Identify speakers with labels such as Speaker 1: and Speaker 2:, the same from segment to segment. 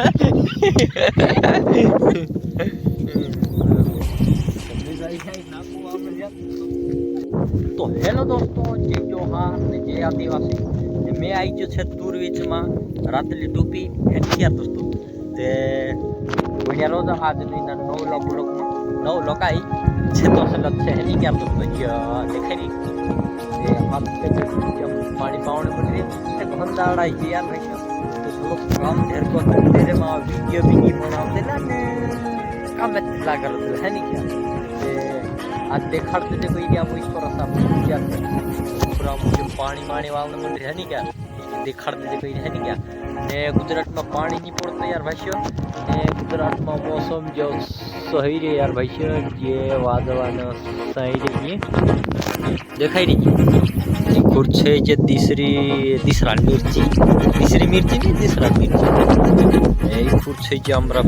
Speaker 1: तो हेलो दोस्तों, जय जोहार ने जय आदिवासी ने मैं आई जो छे तुरवीच में रातली टोपी हेठिया दोस्तों ते बढ़िया रोज आज नहीं ना नौ लोग में नौ लोग आई छे तो सलत छे नहीं क्या दोस्तों ये देखे नहीं ये हम के पानी पावने पड़ रही है भंडारा यार भाई तो थोड़ा काम ढेर को तेरे मां वीडियो भी नहीं बनाते ना काम में लगा रहते है नहीं क्या आज देखाड़ते थे कोई क्या कोई थोड़ा सा क्या पूरा मुझे पानी माने वाला मंदिर है नहीं क्या देखाड़ते थे कोई है नहीं क्या ने गुजरात में पानी नहीं पड़ता यार भाईओ ने गुजरात में मौसम जो सही रे यार भाईओ ये वादळाना सही रे देखाई रही खुर्चे जे तीसरा मिर्ची नहीं तीसरा मिर्ची एक खुर्चे जे हमरा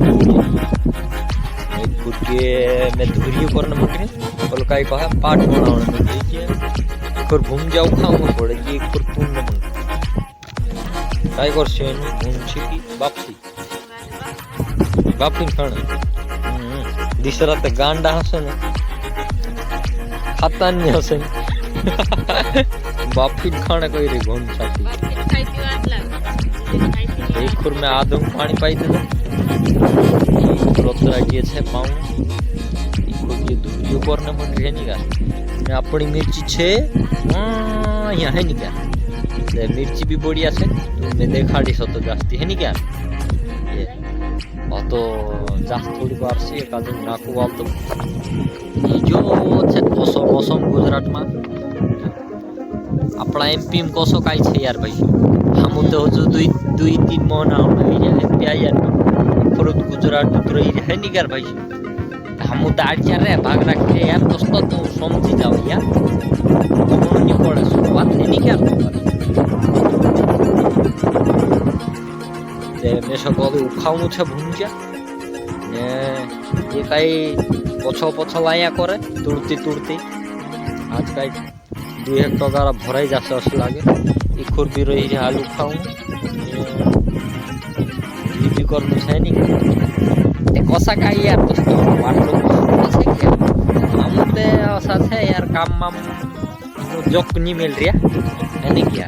Speaker 1: खुर्चे में धुरियो करने मुकरे बोल काय कहा पाठ बनावने मुकरे जे खुर घूम जाऊ खाऊ पड़े ये खुर पूर्ण मन काय करछे मुंशी की बापसी खाना तीसरा तो गांडा हसे ने खाता नहीं हसे बापी खाने कोई रे घूम साथी एक खुर में आधो पानी पाई दे रोतरा जे छे पाऊ खुद ये दूरियो करने मन रहे नहीं का ने अपनी मिर्ची छे यहाँ है नहीं क्या मिर्ची भी बढ़िया छे तो मैं देखाड़ी सो तो जास्ती है नहीं क्या ये तो जास्त थोड़ी बार से कादू नाकू वाल तो जो छे कोसो मौसम गुजरात में अपना एमपी में कोसो काई छे यार भाई हम तो हजू दुई तीन महीना होने एमपी आई यार फरुद गुजरात उतरी है नहीं यार भाई हम तो आज यार भाग रखते यार दोस्तों तो समझी जाओ यार नहीं पड़े बात नहीं क्या मैं सकाले उखावनु छे भूंजा ने ये काई पछो लाया करे तुड़ती आज काई 2 हेक्टर भराई जासे अस लागे इखुर भी रही है आलू खाऊ भी करनु छे नी ते कोसा काई यार दोस्तों वाटलो कोसा के हम ते असा छे यार काम माम जोक नहीं मिल रिया है नी क्या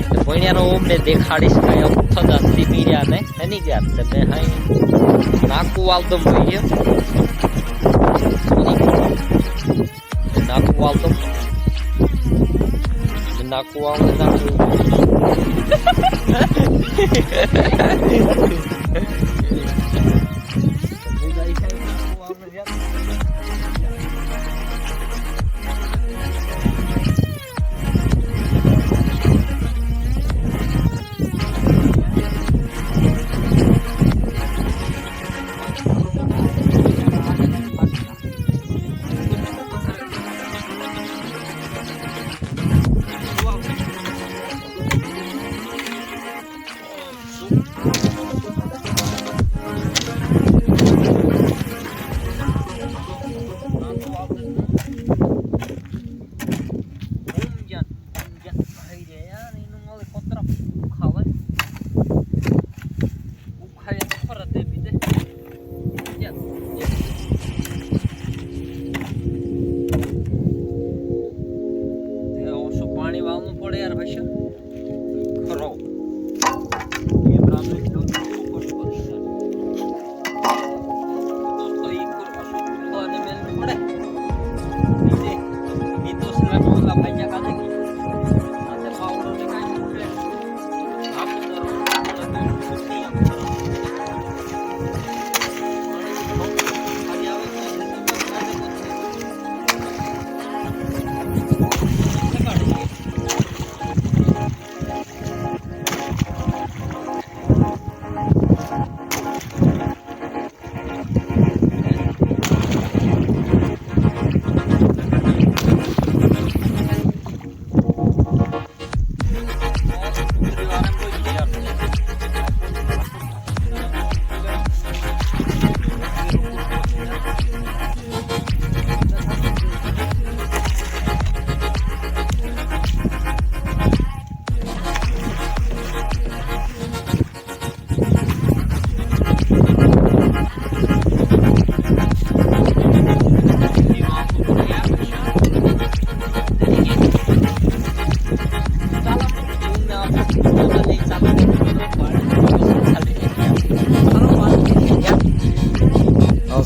Speaker 1: तो कोई यार ओ मैं देखाड़ीश काई अथ जास्ती पीरिया ने है नी क्या ते मैं हाई नाकू वाल तो भइयो नाकू वाल तो नाकू वाल नाकू पानी वालू पड़े यार भाई खरो ये ब्राह्मण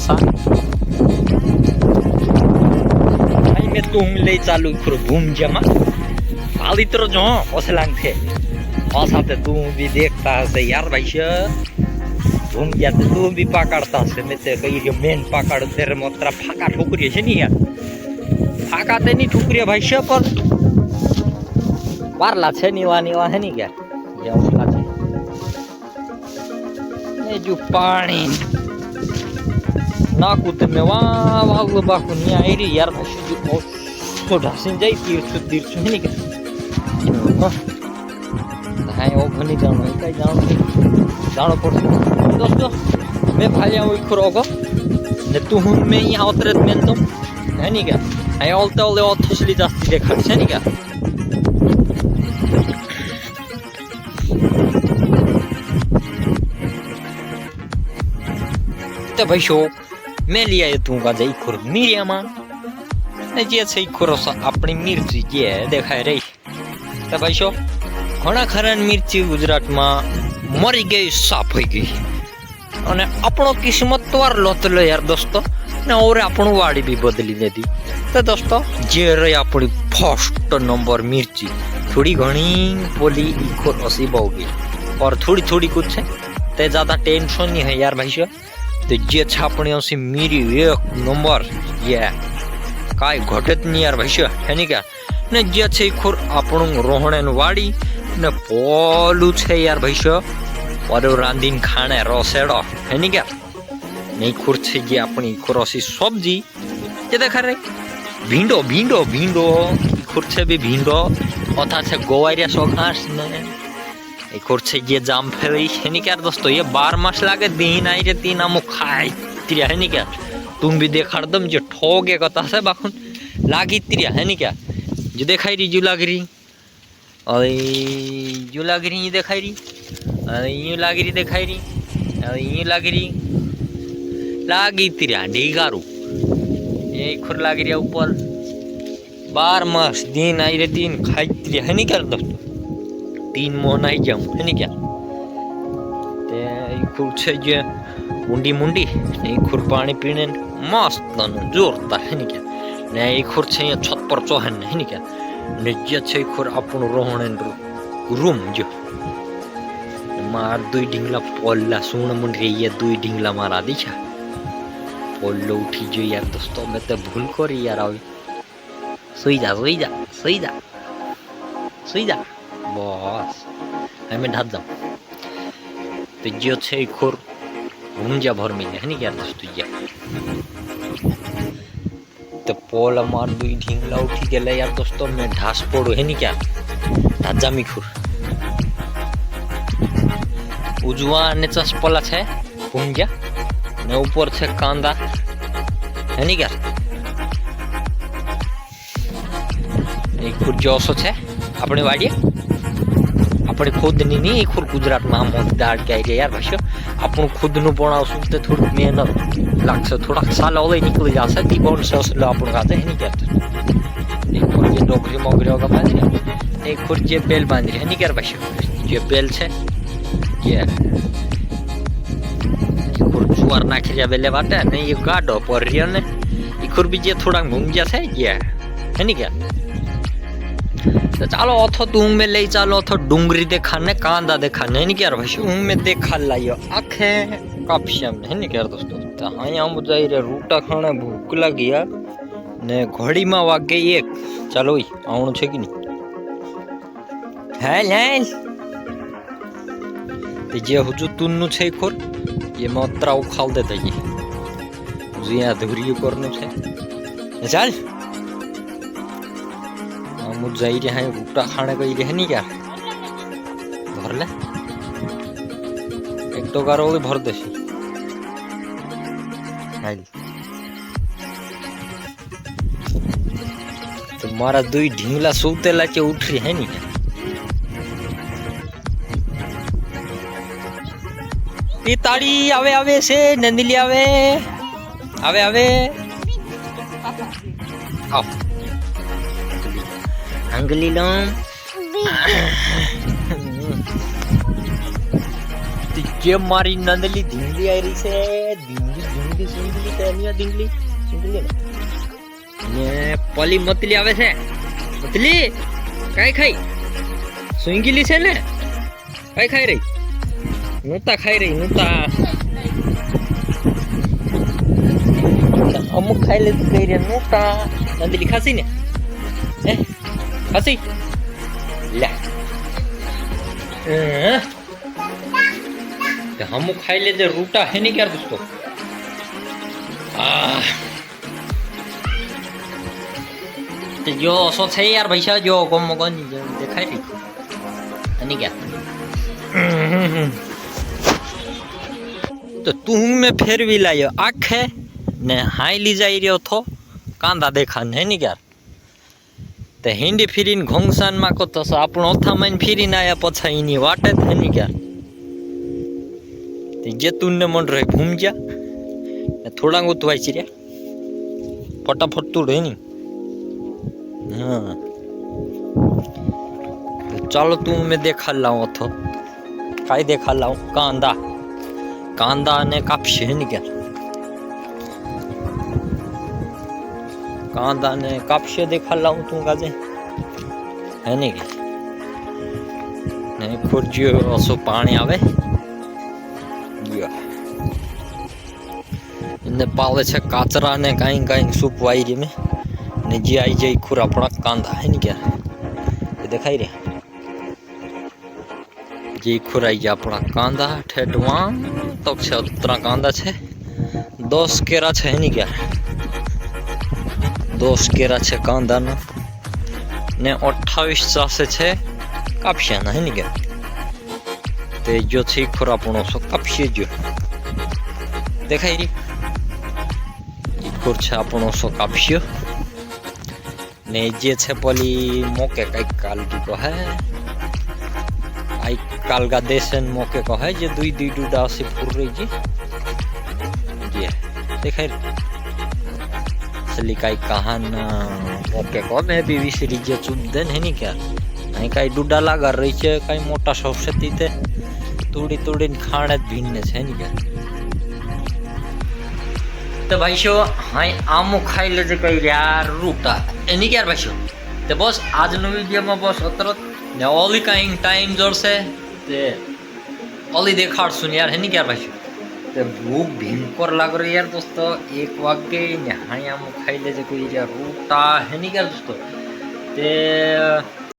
Speaker 1: सा भाई मैं तुम ले चालू करो घूम जमा पाली तो जो ओसलांग थे और साथ तू भी देखता है यार भाई घूम गया तो तू भी पकड़ता है मैं तो कहीं मेन पकड़ तेरे मोत्रा फाका ठोकरी है नहीं यार फाका ते नहीं ठोकरी भाई पर वारला छे नीवा नीवा है नहीं क्या ये ओसला छे ये जो पानी ना कुछ में वाह वाह बाकु नहीं आई रही यार भाई जो तो ढासिन जाई तीर है नहीं क्या हाँ वो घनी जानो कहीं जानो पड़ता दोस्तों मैं भाई वो खुरोगा ने तू हूँ मैं यहाँ उतरे में तो है नहीं क्या हाँ ओलते ओले और थोसली जास्ती देखा है नहीं क्या तो भाई शो मैं लिया ये तू का जाई खुर मीरिया मां ने जे सही खुरोसा अपनी मिर्ची जे देखा रही तो भाई शो घणा खरा मिर्ची गुजरात में मरी गई साफ हो गई અને આપણો કિસ્મત વારલો તો યાર દોસ્તો ને ઓરે આપણું વાડી भी बदली ने दी तो दोस्तों जे रही अपनी फर्स्ट नंबर मिर्ची थोड़ी घनी पोली इखोर असी बहुगी और थोड़ी थोड़ी कुछ है ते ज्यादा टेंशन नहीं है यार भाई तो जे छापणी असी मिरी एक नंबर ये काय घटत नहीं यार भाई है नहीं क्या ने जे छे इखोर આપણું રોહણેન વાડી ने पोलू छे यार भाई और रांधीन खाने रोसेड़ो है नहीं क्या नहीं खुर्ची जी अपनी खुरोसी सब्जी ये देखा रे भींडो भींडो भींडो खुर्चे भी भींडो अथा छे गोवारिया सोघास ने खुर्चे ये जाम फेरी है नहीं क्या दोस्तों ये 12 मास लागे दिन आई रे तीन आमो खाई तिरिया है नहीं क्या तुम भी देखाड़ दम जो ठोगे कथा से बाखुन लागी तिरिया है नहीं क्या जो देखाई रही जुलागिरी और जुलागिरी ये देखाई रही यूं लागी रही देखाई रही यूं लागी रही लागी तिरिया ढीगारू ये खुर लागी रही ऊपर 12 मास दिन आई रे दिन खाई तिरिया है नहीं क्या दोस्तों 3 मोह नहीं जाऊं है नहीं क्या ते खुर छे जे मुंडी मुंडी नहीं खुर पानी पीने मस्त जोरदार है नहीं क्या ने खुर छे छत पर चोहन है नहीं क्या ने जे छे खुर આપણું રોહણેન रूम जो मार दुई ढींगला पोल्ला सुन मुंडे ये दुई ढींगला मारा दीछा पोल्लो उठी जो यार दोस्तों मैं तो भूल करी यार अभी सोई जा सोई जा सोई जा सोई जा बस हमें ढात जाऊं तो जो छे खोर घूम जा भर में है नहीं यार दोस्तों ये तो पोला मार दुई ढींगला उठी गया यार दोस्तों मैं ढास पड़ू है नहीं क्या ढात जामी खुर उजवा ने चस्पला छे भूंजा ने ऊपर छे कांदा है नहीं क्या एक खुद जोसो छे अपनी वाड़ी अपनी खुद नहीं खुद गुजरात में आम दाड़ के आई यार भाई अपन खुद नु बनावशु तो थोड़ी मेहनत लागशे थोड़ा साल ओले निकली जाशे दीबोन से असले अपन खाते है नहीं क्या एक खुद ये डोगरी मोगरी होगा बांधी एक खुद ये बेल बांधी है नहीं क्या भाई ये बेल छे ये जुआर नाखी जावे ले बाटे ने ये गाडो पर रियो ने इखुर भी जे थोड़ा घूमजा छे ये है नहीं क्या तो चलो अथो तू में ले चलो अथो डूंगरी देखाने कांदा देखाने है नहीं क्या भाई में देखा लाइयो आखे काफियम है नहीं क्या दोस्तों तो हाँ हम जाई रे रूटा खाने भूख लगी यार ने घड़ी में वागे एक चलो आवणु छे कि नहीं हेल जे हुजू तुन्नु छे खोर ये मोत्रा उखाल देता ये जुया धुरी करनु छे चल हम जाई रे हैं रूटा खाने गई रे नहीं क्या भर ले एक तो गारो भर देसी तो मारा दुई ढींगला सोतेला के उठ रही है नहीं ताड़ी आवे आवे से नंदली आवे आवे आवे आओ अंगली लो जे मारी नंदली ढींगली आई रही से ढींगली સિંગલી તે અનિયા ડીંગલી સિંગલી ને પલી મતલી આવે છે મતલી કાઈ ખાઈ સિંગલી છે ને કાઈ ખાઈ રહી નૂતા ખાઈ રહી નૂતા અમુક ખાઈ લે કઈ રે નૂતા નંદલી ખાસી ને હે ખાસી લે અમુક ખાઈ લેજે રૂટા હે નહીં ક્યારે દોસ્તો जो सो थे यार भैया जो कोम कोन देखाई थी नहीं क्या तो तू में फेरवी लायो आखे ने हाई ली जाई रह्यो थो कांदा देखा ने नहीं क्या ते हिंडी फिरीन घोंगसान मा को तो आपणो ओथा माइन फिरीन आया पछा इनी वाटे थ नहीं क्या ते जे तूने मन रे घूम जा थोड़ा उतवाई छिया फटाफट तू रे नहीं हाँ तो चलो तू मैं देखा लाऊं तो काई देखा लाऊं कांदा कांदा ने कापशे नहीं क्या कांदा ने कापशे देखा लाऊं तू काजे है नहीं क्या नहीं खुर्जियो असो पानी आवे इने पाले छे काचरा ने काई काई सूप वाई री में ने जी आई जाई खुरा पड़ा कांदा है नहीं क्या ये दिखाई रे जी खुराई जा पड़ा कांदा ठेडवा तो छे उतरा कांदा छे 10 केरा छे है नहीं क्या 10 केरा छे कांदा ना ने 28 चासे छे कापशिया ना है नहीं क्या ते जो छे खुरा पड़ो सो कापशी जो दिखाई री खुर छे आपणो सो कापशियो ने जे छे पली मोके कई कालगी को है आई कालगा देशन मोके को है जे दुई दुई डूडा से फुर रही जी ये देखाई सली काई कहान मोके को मैं भी विसरी जे चुदन है नहीं क्या आई काई डूडा लागा रही छे काई मोटा सौसती ते तोड़ी तोड़ी खाणे भीनने छे नहीं क्या तो भाई शो हाँ आमू खाई लेजे कई यार रूटा एनी क्या भाई शो तो बस आज नो वीडियो में बस अतरत ने ओली काई टाइम जोर से ते ओली देखाड़ सुन यार है नहीं क्या भाई शो तो भूख भयंकर लग रही यार दोस्तों 1 वागे ने हाँ आमू खाई लेजे कोई यार रूटा है नहीं क्या दोस्तों ते